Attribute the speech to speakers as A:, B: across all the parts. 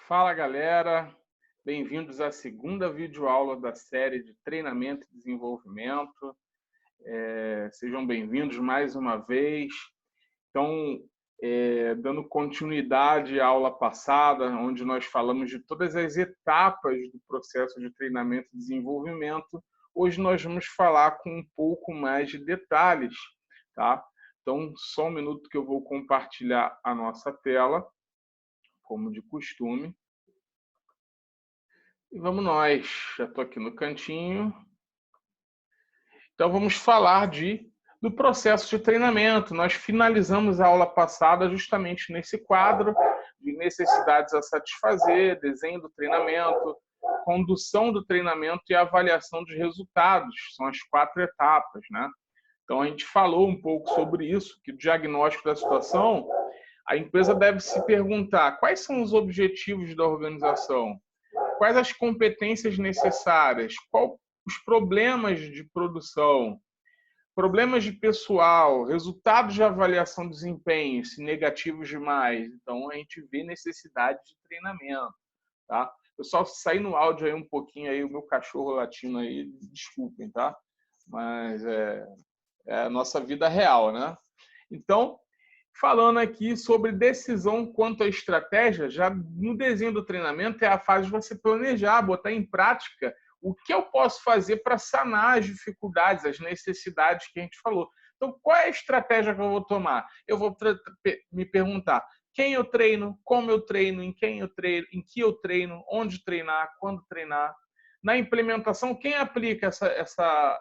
A: Fala galera, bem-vindos à segunda videoaula da série de treinamento e desenvolvimento. Sejam bem-vindos mais uma vez. Então, dando continuidade à aula passada, onde nós falamos de todas as etapas do processo de treinamento e desenvolvimento, hoje nós vamos falar com um pouco mais de detalhes, tá? Então, só um minuto que eu vou compartilhar a nossa tela, como de costume. E vamos nós, já estou aqui no cantinho. Então vamos falar do processo de treinamento. Nós finalizamos a aula passada justamente nesse quadro de necessidades a satisfazer, desenho do treinamento, condução do treinamento e avaliação dos resultados. São as 4 etapas, né? Então a gente falou um pouco sobre isso, que o diagnóstico da situação, a empresa deve se perguntar quais são os objetivos da organização, quais as competências necessárias, quais os problemas de produção, problemas de pessoal, resultados de avaliação de desempenho, se negativos demais. Então, a gente vê necessidade de treinamento. Tá? Pessoal, se sair no áudio aí um pouquinho, aí, o meu cachorro latindo aí, desculpem, tá? Mas é a nossa vida real, né? Então, falando aqui sobre decisão quanto à estratégia, já no desenho do treinamento é a fase de você planejar, botar em prática o que eu posso fazer para sanar as dificuldades, as necessidades que a gente falou. Então, qual é a estratégia que eu vou tomar? Eu vou me perguntar quem eu treino, como eu treino, em quem eu treino, em que eu treino, onde treinar, quando treinar. Na implementação, quem aplica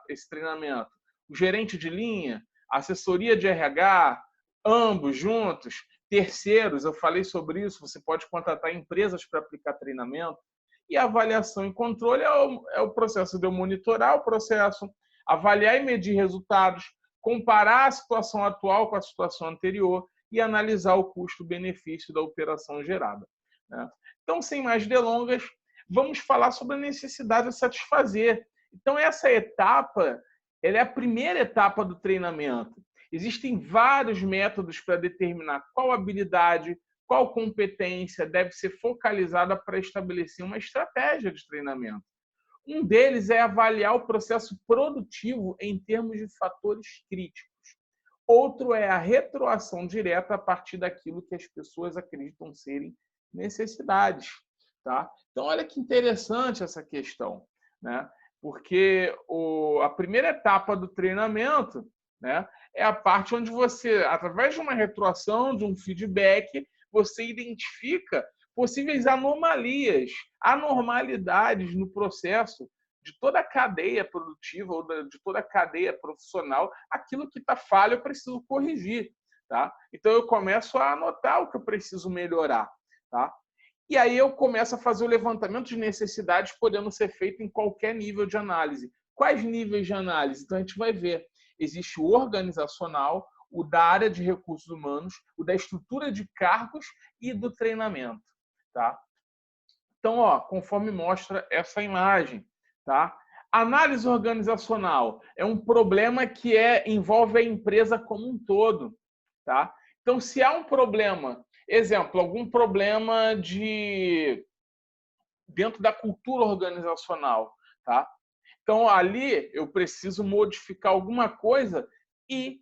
A: esse treinamento? O gerente de linha, a assessoria de RH, ambos juntos, terceiros, eu falei sobre isso, você pode contratar empresas para aplicar treinamento. E avaliação e controle é o processo de eu monitorar o processo, avaliar e medir resultados, comparar a situação atual com a situação anterior e analisar o custo-benefício da operação gerada. Né? Então, sem mais delongas, vamos falar sobre a necessidade de satisfazer. Então, essa etapa, ela é a primeira etapa do treinamento. Existem vários métodos para determinar qual habilidade, qual competência deve ser focalizada para estabelecer uma estratégia de treinamento. Um deles é avaliar o processo produtivo em termos de fatores críticos. Outro é a retroação direta a partir daquilo que as pessoas acreditam serem necessidades. Tá? Então, olha que interessante essa questão, né? Porque a primeira etapa do treinamento, né, é a parte onde você, através de uma retroação, de um feedback, você identifica possíveis anomalias, anormalidades no processo de toda a cadeia produtiva ou de toda a cadeia profissional, aquilo que está falho eu preciso corrigir. Tá? Então, eu começo a anotar o que eu preciso melhorar. Tá? E aí eu começo a fazer o levantamento de necessidades podendo ser feito em qualquer nível de análise. Quais níveis de análise? Então, a gente vai ver. Existe o organizacional, o da área de recursos humanos, o da estrutura de cargos e do treinamento. Tá? Então, ó, conforme mostra essa imagem, tá? Análise organizacional é um problema que envolve a empresa como um todo, tá? Então, se há um problema, exemplo, algum problema dentro da cultura organizacional, tá? Então, ali eu preciso modificar alguma coisa e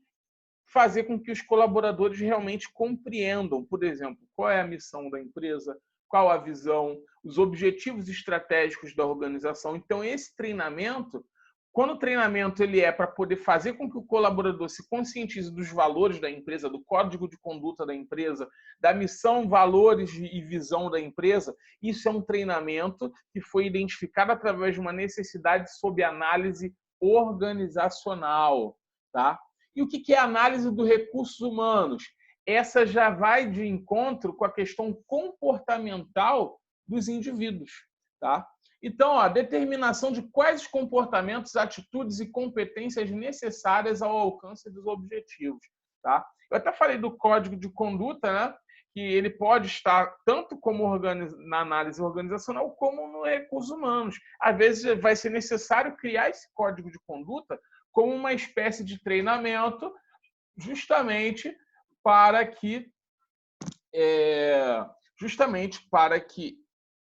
A: fazer com que os colaboradores realmente compreendam, por exemplo, qual é a missão da empresa, qual a visão, os objetivos estratégicos da organização. Então, esse treinamento, quando o treinamento ele é para poder fazer com que o colaborador se conscientize dos valores da empresa, do código de conduta da empresa, da missão, valores e visão da empresa, isso é um treinamento que foi identificado através de uma necessidade sob análise organizacional, tá? E o que é análise dos recursos humanos? Essa já vai de encontro com a questão comportamental dos indivíduos. Tá? Então, a determinação de quais os comportamentos, atitudes e competências necessárias ao alcance dos objetivos. Tá? Eu até falei do código de conduta, né? Que ele pode estar tanto como na análise organizacional como no recursos humanos. Às vezes vai ser necessário criar esse código de conduta como uma espécie de treinamento justamente para que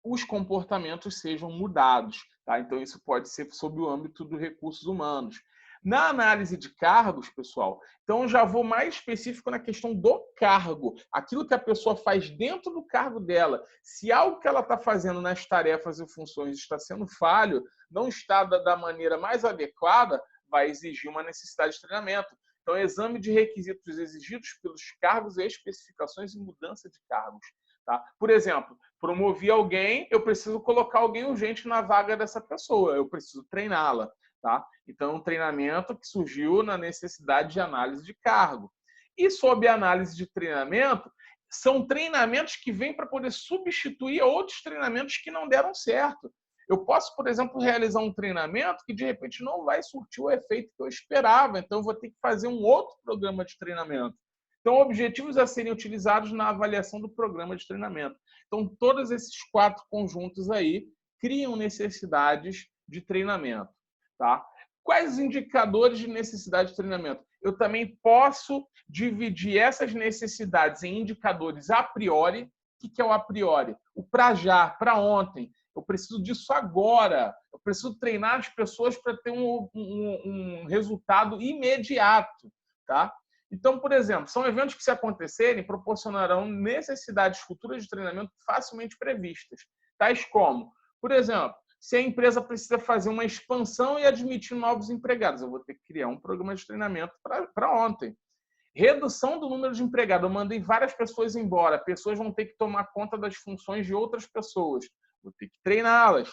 A: os comportamentos sejam mudados. Tá? Então, isso pode ser sob o âmbito dos recursos humanos. Na análise de cargos, pessoal, então eu já vou mais específico na questão do cargo, aquilo que a pessoa faz dentro do cargo dela. Se algo que ela está fazendo nas tarefas e funções está sendo falho, não está da maneira mais adequada, vai exigir uma necessidade de treinamento. Então, exame de requisitos exigidos pelos cargos e especificações e mudança de cargos. Tá? Por exemplo, promover alguém, eu preciso colocar alguém urgente na vaga dessa pessoa, eu preciso treiná-la. Tá? Então, um treinamento que surgiu na necessidade de análise de cargo. E sob a análise de treinamento, são treinamentos que vêm para poder substituir outros treinamentos que não deram certo. Eu posso, por exemplo, realizar um treinamento que, de repente, não vai surtir o efeito que eu esperava. Então, eu vou ter que fazer um outro programa de treinamento. Então, objetivos a serem utilizados na avaliação do programa de treinamento. Então, todos esses 4 conjuntos aí criam necessidades de treinamento. Tá? Quais os indicadores de necessidade de treinamento? Eu também posso dividir essas necessidades em indicadores a priori. O que é o a priori? O para já, para ontem. Eu preciso disso agora. Eu preciso treinar as pessoas para ter um resultado imediato. Tá? Então, por exemplo, são eventos que, se acontecerem, proporcionarão necessidades futuras de treinamento facilmente previstas. Tais como, por exemplo, se a empresa precisa fazer uma expansão e admitir novos empregados, eu vou ter que criar um programa de treinamento para ontem. Redução do número de empregados. Eu mandei várias pessoas embora. Pessoas vão ter que tomar conta das funções de outras pessoas. Vou ter que treiná-las.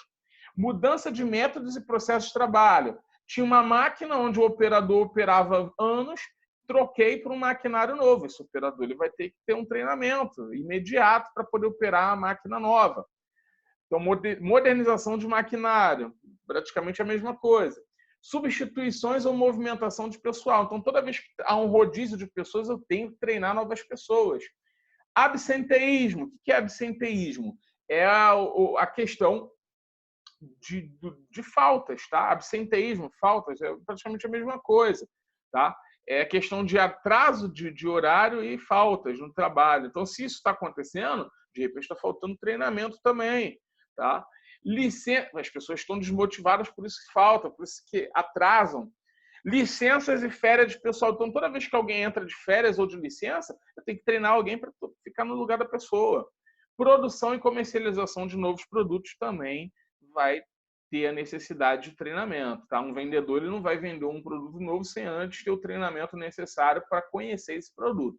A: Mudança de métodos e processos de trabalho. Tinha uma máquina onde o operador operava anos, troquei para um maquinário novo. Esse operador ele vai ter que ter um treinamento imediato para poder operar a máquina nova. Então, modernização de maquinário, praticamente a mesma coisa. Substituições ou movimentação de pessoal. Então, toda vez que há um rodízio de pessoas, eu tenho que treinar novas pessoas. Absenteísmo. O que é absenteísmo? É a questão de faltas, tá? Absenteísmo, faltas, é praticamente a mesma coisa, tá? É a questão de atraso de horário e faltas no trabalho. Então, se isso está acontecendo, de repente está faltando treinamento também. Tá? As pessoas estão desmotivadas, por isso que falta, por isso que atrasam. Licenças e férias de pessoal. Então, toda vez que alguém entra de férias ou de licença, eu tenho que treinar alguém para ficar no lugar da pessoa. Produção e comercialização de novos produtos também vai ter a necessidade de treinamento. Tá? Um vendedor ele não vai vender um produto novo sem antes ter o treinamento necessário para conhecer esse produto.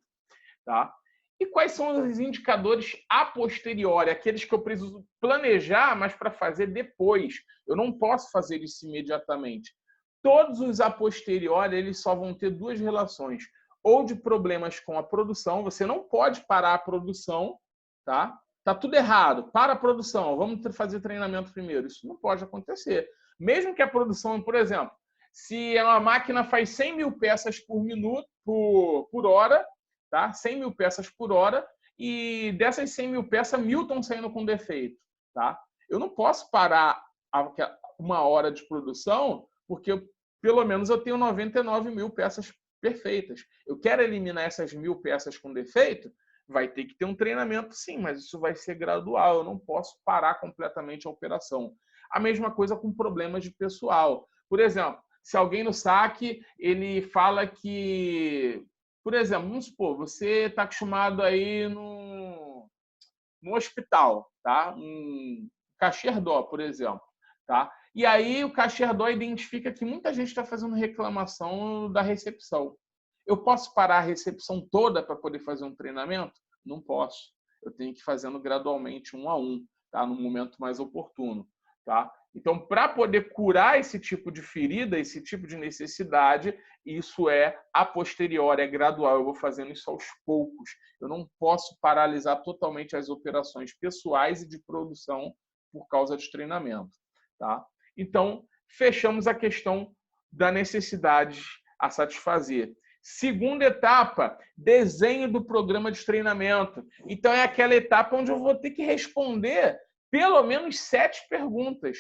A: Tá? E quais são os indicadores a posteriori, aqueles que eu preciso planejar, mas para fazer depois? Eu não posso fazer isso imediatamente. Todos os a posteriori, eles só vão ter 2 relações. Ou de problemas com a produção, você não pode parar a produção, tá? Tá tudo errado, para a produção, vamos fazer treinamento primeiro. Isso não pode acontecer. Mesmo que a produção, por exemplo, se uma máquina faz 100 mil peças por minuto, por hora, tá? 100 mil peças por hora, e dessas 100 mil peças, 1000 estão saindo com defeito. Tá? Eu não posso parar 1 hora de produção, porque pelo menos eu tenho 99 mil peças perfeitas. Eu quero eliminar essas 1000 peças com defeito, vai ter que ter um treinamento, sim, mas isso vai ser gradual. Eu não posso parar completamente a operação. A mesma coisa com problemas de pessoal. Por exemplo, se alguém no saque ele fala que... Por exemplo, vamos supor, você está acostumado aí no hospital, tá? Um Cacherdó, por exemplo, tá? E aí o Cacherdó identifica que muita gente está fazendo reclamação da recepção. Eu posso parar a recepção toda para poder fazer um treinamento? Não posso. Eu tenho que ir fazendo gradualmente 1 a 1, tá? No momento mais oportuno, tá? Então, para poder curar esse tipo de ferida, esse tipo de necessidade, isso é a posteriori, é gradual. Eu vou fazendo isso aos poucos. Eu não posso paralisar totalmente as operações pessoais e de produção por causa de treinamento. Tá? Então, fechamos a questão da necessidade a satisfazer. Segunda etapa, desenho do programa de treinamento. Então, é aquela etapa onde eu vou ter que responder pelo menos 7 perguntas.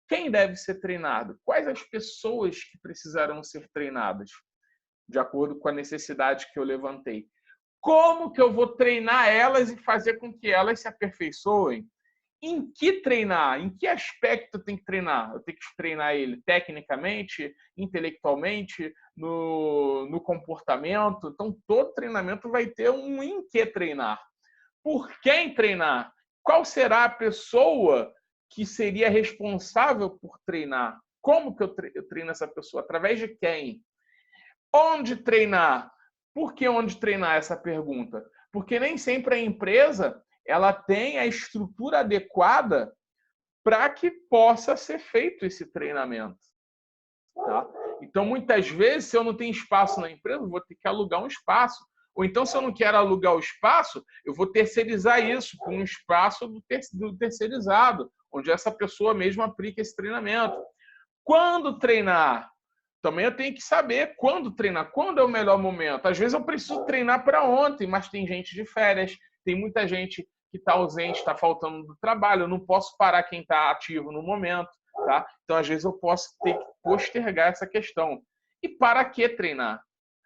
A: Quem deve ser treinado? Quais as pessoas que precisarão ser treinadas? De acordo com a necessidade que eu levantei. Como que eu vou treinar elas e fazer com que elas se aperfeiçoem? Em que treinar? Em que aspecto eu tenho que treinar? Eu tenho que treinar ele tecnicamente, intelectualmente, no comportamento. Então, todo treinamento vai ter um em que treinar. Por quem treinar? Qual será a pessoa que seria responsável por treinar? Como que eu treino essa pessoa? Através de quem? Onde treinar? Por que onde treinar essa pergunta? Porque nem sempre a empresa ela tem a estrutura adequada para que possa ser feito esse treinamento. Tá? Então, muitas vezes, se eu não tenho espaço na empresa, eu vou ter que alugar um espaço. Ou então, se eu não quero alugar o espaço, eu vou terceirizar isso para um espaço do terceirizado, onde essa pessoa mesmo aplica esse treinamento. Quando treinar? Também eu tenho que saber quando treinar, quando é o melhor momento. Às vezes eu preciso treinar para ontem, mas tem gente de férias, tem muita gente que está ausente, está faltando do trabalho, eu não posso parar quem está ativo no momento. Tá? Então, às vezes, eu posso ter que postergar essa questão. E para que treinar?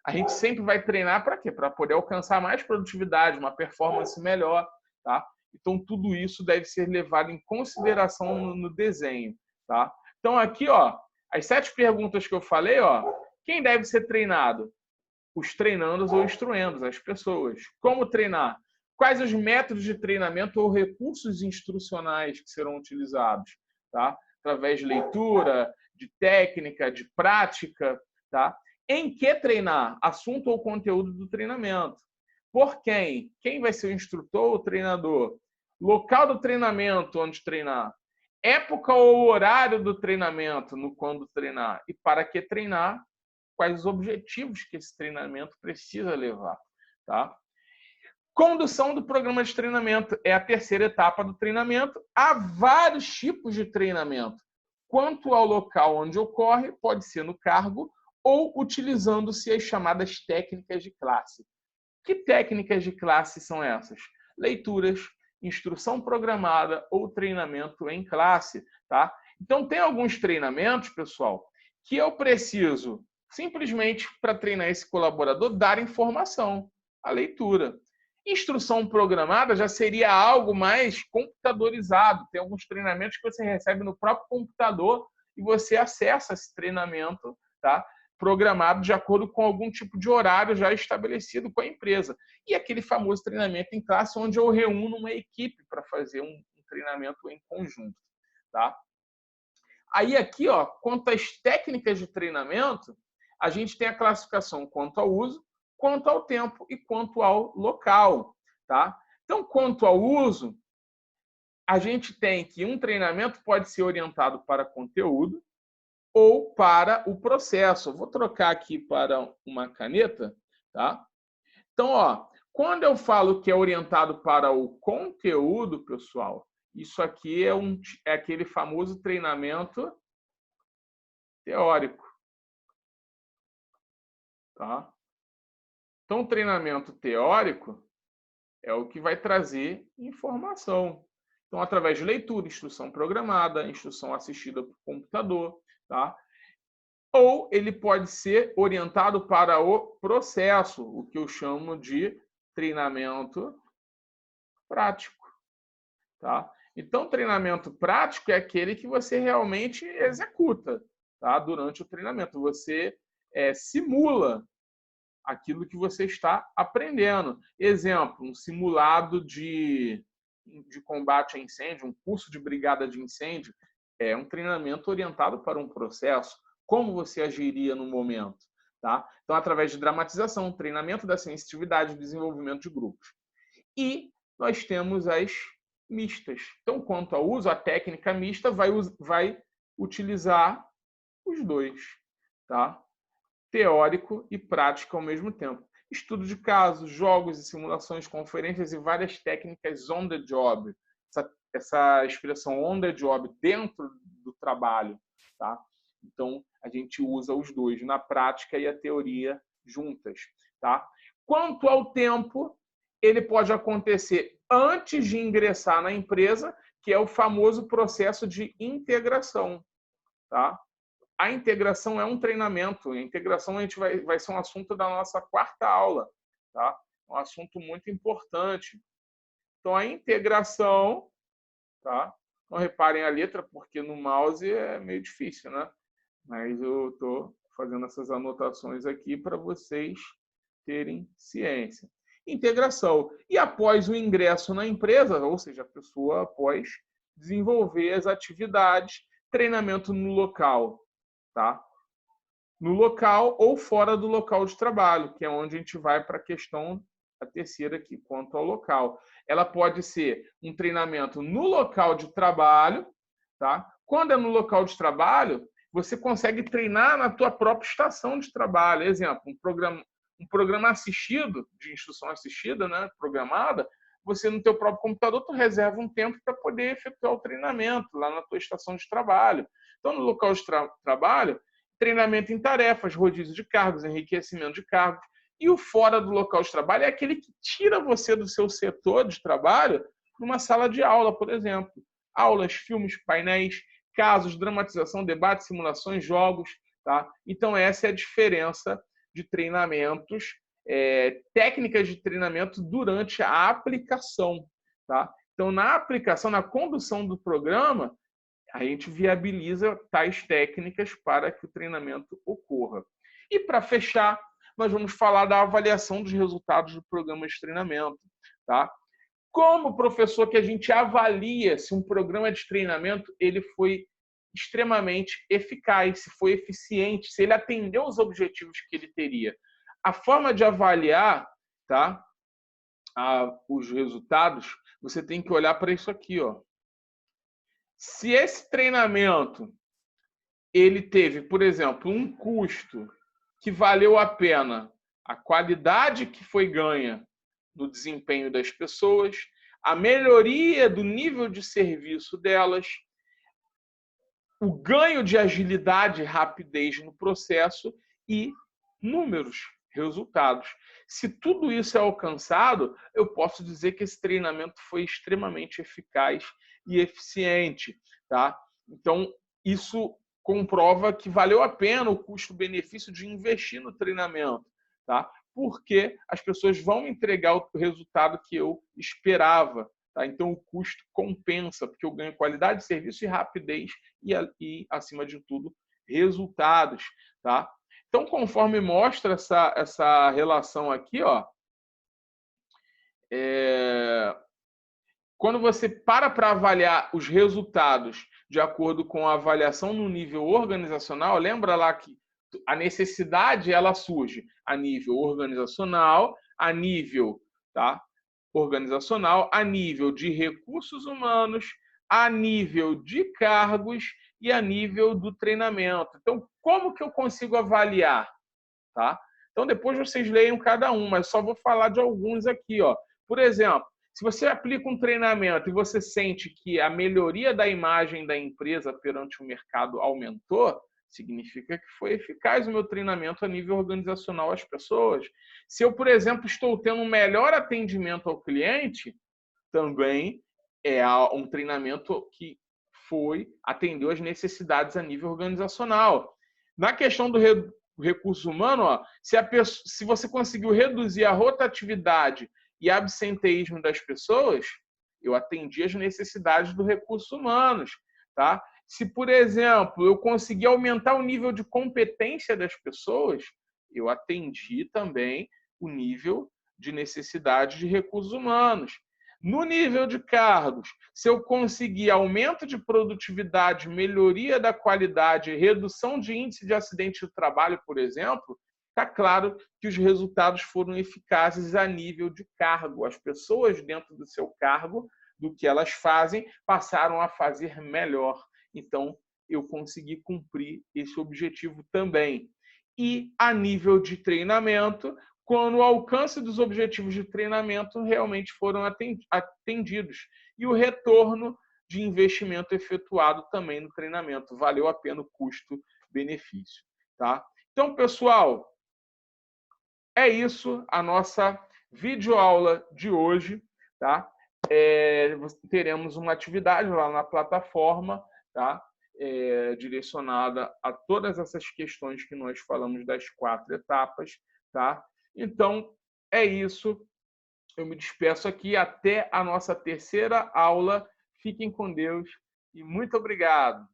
A: A gente sempre vai treinar para quê? Para poder alcançar mais produtividade, uma performance melhor. Tá? Então, tudo isso deve ser levado em consideração no desenho. Tá? Então, aqui, ó, as 7 perguntas que eu falei, ó, quem deve ser treinado? Os treinandos ou instruendos, as pessoas. Como treinar? Quais os métodos de treinamento ou recursos instrucionais que serão utilizados? Tá? Através de leitura, de técnica, de prática. Tá? Em que treinar? Assunto ou conteúdo do treinamento. Por quem? Quem vai ser o instrutor ou treinador? Local do treinamento, onde treinar. Época ou horário do treinamento, no quando treinar. E para que treinar? Quais os objetivos que esse treinamento precisa levar. Tá? Condução do programa de treinamento é a terceira etapa do treinamento. Há vários tipos de treinamento. Quanto ao local onde ocorre, pode ser no cargo ou utilizando-se as chamadas técnicas de classe. Que técnicas de classe são essas? Leituras, instrução programada ou treinamento em classe. Tá? Então, tem alguns treinamentos, pessoal, que eu preciso, simplesmente para treinar esse colaborador, dar informação, a leitura. Instrução programada já seria algo mais computadorizado. Tem alguns treinamentos que você recebe no próprio computador e você acessa esse treinamento, tá? Programado de acordo com algum tipo de horário já estabelecido com a empresa. E aquele famoso treinamento em classe, onde eu reúno uma equipe para fazer um treinamento em conjunto. Tá? Aí aqui, ó, quanto às técnicas de treinamento, a gente tem a classificação quanto ao uso, quanto ao tempo e quanto ao local. Tá? Então, quanto ao uso, a gente tem que um treinamento pode ser orientado para conteúdo, ou para o processo. Eu vou trocar aqui para uma caneta, tá? Então, ó, quando eu falo que é orientado para o conteúdo, pessoal, isso aqui é aquele famoso treinamento teórico, tá? Então, o treinamento teórico é o que vai trazer informação. Então, através de leitura, instrução programada, instrução assistida por computador, tá? Ou ele pode ser orientado para o processo, o que eu chamo de treinamento prático. Tá? Então, treinamento prático é aquele que você realmente executa, tá? Durante o treinamento. Você simula aquilo que você está aprendendo. Exemplo, um simulado de combate a incêndio, um curso de brigada de incêndio, é um treinamento orientado para um processo. Como você agiria no momento? Tá? Então, através de dramatização, treinamento da sensitividade, desenvolvimento de grupos. E nós temos as mistas. Então, quanto ao uso, a técnica mista vai utilizar os dois, tá? Teórico e prático ao mesmo tempo. Estudo de casos, jogos e simulações, conferências e várias técnicas on the job. Essa expressão on the job dentro do trabalho, tá? Então, a gente usa os dois, na prática e a teoria juntas, tá? Quanto ao tempo, ele pode acontecer antes de ingressar na empresa, que é o famoso processo de integração, tá? A integração é um treinamento. A integração a gente vai ser um assunto da nossa 4ª aula, tá? Um assunto muito importante. Então, a integração tá? Não reparem a letra, porque no mouse é meio difícil, né? Mas eu estou fazendo essas anotações aqui para vocês terem ciência. Integração. E após o ingresso na empresa, ou seja, a pessoa após desenvolver as atividades, treinamento no local, tá? No local ou fora do local de trabalho, que é onde a gente vai para a questão, a terceira aqui, quanto ao local. Ela pode ser um treinamento no local de trabalho, tá? Quando é no local de trabalho, você consegue treinar na tua própria estação de trabalho. Exemplo, um programa assistido, de instrução assistida, né, programada, você no teu próprio computador tu reserva um tempo para poder efetuar o treinamento lá na tua estação de trabalho. Então, no local de trabalho, treinamento em tarefas, rodízio de cargos, enriquecimento de cargos. E o fora do local de trabalho é aquele que tira você do seu setor de trabalho numa sala de aula, por exemplo. Aulas, filmes, painéis, casos, dramatização, debate, simulações, jogos. Tá? Então, essa é a diferença de treinamentos, técnicas de treinamento durante a aplicação. Tá? Então, na aplicação, na condução do programa, a gente viabiliza tais técnicas para que o treinamento ocorra. E para fechar, nós vamos falar da avaliação dos resultados do programa de treinamento. Tá? Como professor que a gente avalia se um programa de treinamento ele foi extremamente eficaz, se foi eficiente, se ele atendeu os objetivos que ele teria. A forma de avaliar, tá, os resultados, você tem que olhar para isso aqui, ó. Se esse treinamento ele teve, por exemplo, um custo que valeu a pena, a qualidade que foi ganha no desempenho das pessoas, a melhoria do nível de serviço delas, o ganho de agilidade e rapidez no processo e números, resultados. Se tudo isso é alcançado, eu posso dizer que esse treinamento foi extremamente eficaz e eficiente, tá? Então, isso comprova que valeu a pena o custo-benefício de investir no treinamento, tá? Porque as pessoas vão entregar o resultado que eu esperava. Tá? Então, o custo compensa, porque eu ganho qualidade de serviço e rapidez e acima de tudo, resultados. Tá? Então, conforme mostra essa relação aqui, ó, quando você para avaliar os resultados de acordo com a avaliação no nível organizacional, lembra lá que a necessidade ela surge a nível organizacional, a nível, tá? Organizacional, a nível de recursos humanos, a nível de cargos e a nível do treinamento. Então, como que eu consigo avaliar? Tá? Então, depois vocês leiam cada um, mas só vou falar de alguns aqui. Ó. Por exemplo, se você aplica um treinamento e você sente que a melhoria da imagem da empresa perante o mercado aumentou, significa que foi eficaz o meu treinamento a nível organizacional às pessoas. Se eu, por exemplo, estou tendo um melhor atendimento ao cliente, também é um treinamento que atendeu às necessidades a nível organizacional. Na questão do recurso humano, ó, se você conseguiu reduzir a rotatividade e absenteísmo das pessoas, eu atendi às necessidades do recurso humanos. Tá? Se, por exemplo, eu consegui aumentar o nível de competência das pessoas, eu atendi também o nível de necessidade de recursos humanos. No nível de cargos, se eu conseguir aumento de produtividade, melhoria da qualidade, redução de índice de acidente de trabalho, por exemplo, está claro que os resultados foram eficazes a nível de cargo. As pessoas dentro do seu cargo, do que elas fazem, passaram a fazer melhor. Então, eu consegui cumprir esse objetivo também. E a nível de treinamento, quando o alcance dos objetivos de treinamento realmente foram atendidos. E o retorno de investimento efetuado também no treinamento. Valeu a pena o custo-benefício. Tá? Então, pessoal, é isso a nossa videoaula de hoje. Tá? Teremos uma atividade lá na plataforma, tá? Direcionada a todas essas questões que nós falamos das 4 etapas. Tá? Então, é isso. Eu me despeço aqui até a nossa terceira aula Fiquem com Deus e muito obrigado.